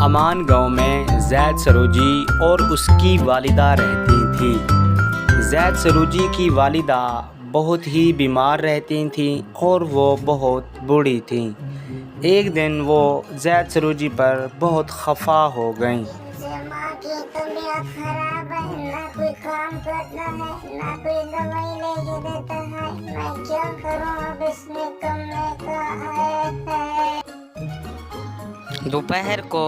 امان گاؤں میں زید سروجی اور اس کی والدہ رہتی تھیں۔ زید سروجی کی والدہ بہت ہی بیمار رہتی تھیں اور وہ بہت بوڑھی تھیں۔ ایک دن وہ زید سروجی پر بہت خفا ہو گئیں۔ ماں کی طبیعت خراب ہے، نہ کوئی کام کرتا ہے، نہ کوئی دوائی لے کے دیتا ہے، میں کیا کروں اب اس میں کمنے کا ہے۔ دوپہر کو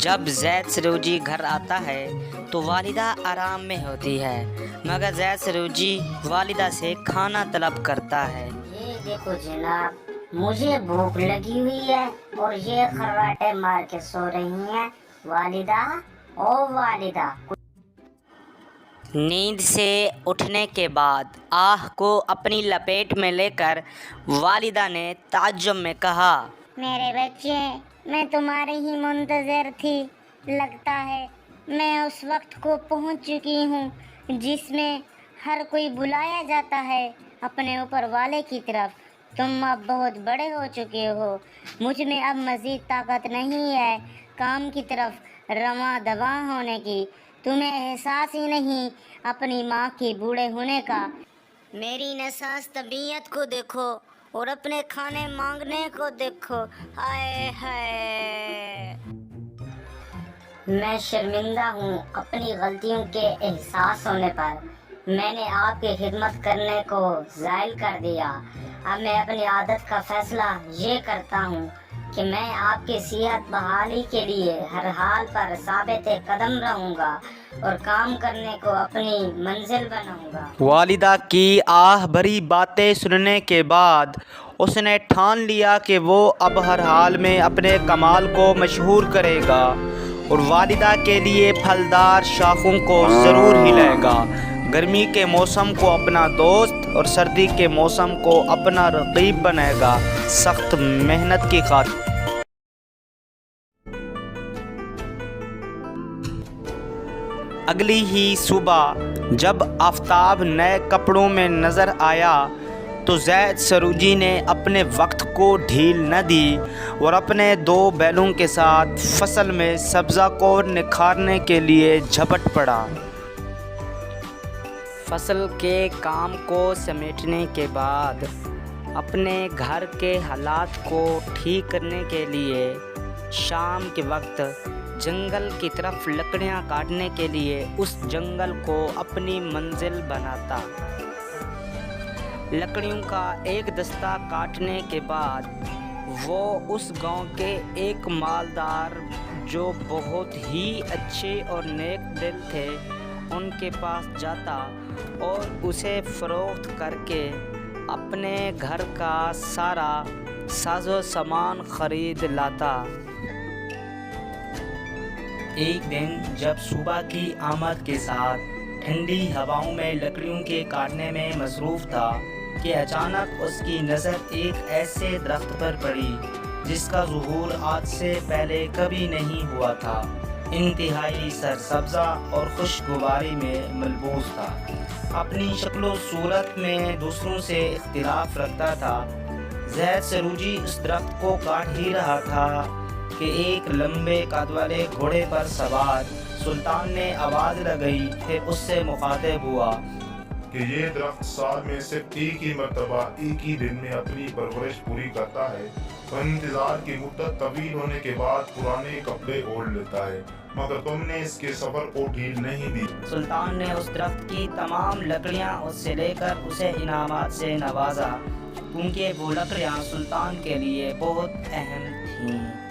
جب زید سروجی گھر آتا ہے تو والدہ آرام میں ہوتی ہے، مگر زید سروجی والدہ سے کھانا طلب کرتا ہے۔ یہ دیکھو جناب، مجھے بھوک لگی ہوئی ہے اور یہ خراٹے مار کے سو رہی ہیں۔ والدہ، او والدہ۔ نیند سے اٹھنے کے بعد آہ کو اپنی لپیٹ میں لے کر والدہ نے تعجب میں کہا، میرے بچے، میں تمہاری ہی منتظر تھی۔ لگتا ہے میں اس وقت کو پہنچ چکی ہوں جس میں ہر کوئی بلایا جاتا ہے اپنے اوپر والے کی طرف۔ تم اب بہت بڑے ہو چکے ہو، مجھ میں اب مزید طاقت نہیں ہے کام کی طرف رواں دواں ہونے کی۔ تمہیں احساس ہی نہیں اپنی ماں کے بوڑھے ہونے کا۔ میری نساز طبیعت کو دیکھو اور اپنے کھانے مانگنے کو دیکھو۔ ہائے ہائے، میں شرمندہ ہوں اپنی غلطیوں کے احساس ہونے پر۔ میں نے آپ کی خدمت کرنے کو زائل کر دیا۔ اب میں اپنی عادت کا فیصلہ یہ کرتا ہوں کہ میں آپ کی صحت بحالی کے لیے ہر حال پر ثابت قدم رہوں گا اور کام کرنے کو اپنی منزل بناؤں گا۔ والدہ کی آہ بھری باتیں سننے کے بعد اس نے ٹھان لیا کہ وہ اب ہر حال میں اپنے کمال کو مشہور کرے گا اور والدہ کے لیے پھلدار شاخوں کو ضرور ہلائے گا۔ گرمی کے موسم کو اپنا دوست اور سردی کے موسم کو اپنا رقیب بنائے گا، سخت محنت کی خاطر۔ اگلی ہی صبح جب آفتاب نئے کپڑوں میں نظر آیا تو زید سروجی نے اپنے وقت کو ڈھیل نہ دی اور اپنے 2 بیلوں کے ساتھ فصل میں سبزہ کو نکھارنے کے لیے جھپٹ پڑا۔ فصل کے کام کو سمیٹنے کے بعد اپنے گھر کے حالات کو ٹھیک کرنے کے لیے شام کے وقت جنگل کی طرف لکڑیاں کاٹنے کے لیے اس جنگل کو اپنی منزل بناتا۔ لکڑیوں کا ایک دستہ کاٹنے کے بعد وہ اس گاؤں کے ایک مالدار جو بہت ہی اچھے اور نیک دل تھے ان کے پاس جاتا اور اسے فروخت کر کے اپنے گھر کا سارا ساز و سامان خرید لاتا۔ ایک دن جب صبح کی آمد کے ساتھ ٹھنڈی ہواؤں میں لکڑیوں کے کاٹنے میں مصروف تھا کہ اچانک اس کی نظر ایک ایسے درخت پر پڑی جس کا ظہور آج سے پہلے کبھی نہیں ہوا تھا۔ انتہائی سرسبزہ اور خوشگواری میں ملبوس تھا، اپنی شکل و صورت میں دوسروں سے اختلاف رکھتا تھا۔ زید سروجی اس درخت کو کاٹ ہی رہا تھا کہ ایک لمبے قد والے گھوڑے پر سوار سلطان نے آواز لگائی کہ اس سے مخاطب ہوا کہ یہ درخت سال میں صرف ایک ہی مرتبہ ایک ہی دن میں اپنی پرورش پوری کرتا ہے، انتظار کی مدت طویل ہونے کے بعد پرانے کپڑے اوڑھ لیتا ہے، مگر تم نے اس کے سفر کو ڈھیل نہیں دی۔ سلطان نے اس درخت کی تمام لکڑیاں اس سے لے کر اسے انعامات سے نوازا، کیونکہ وہ لکڑیاں سلطان کے لیے بہت اہم تھیں۔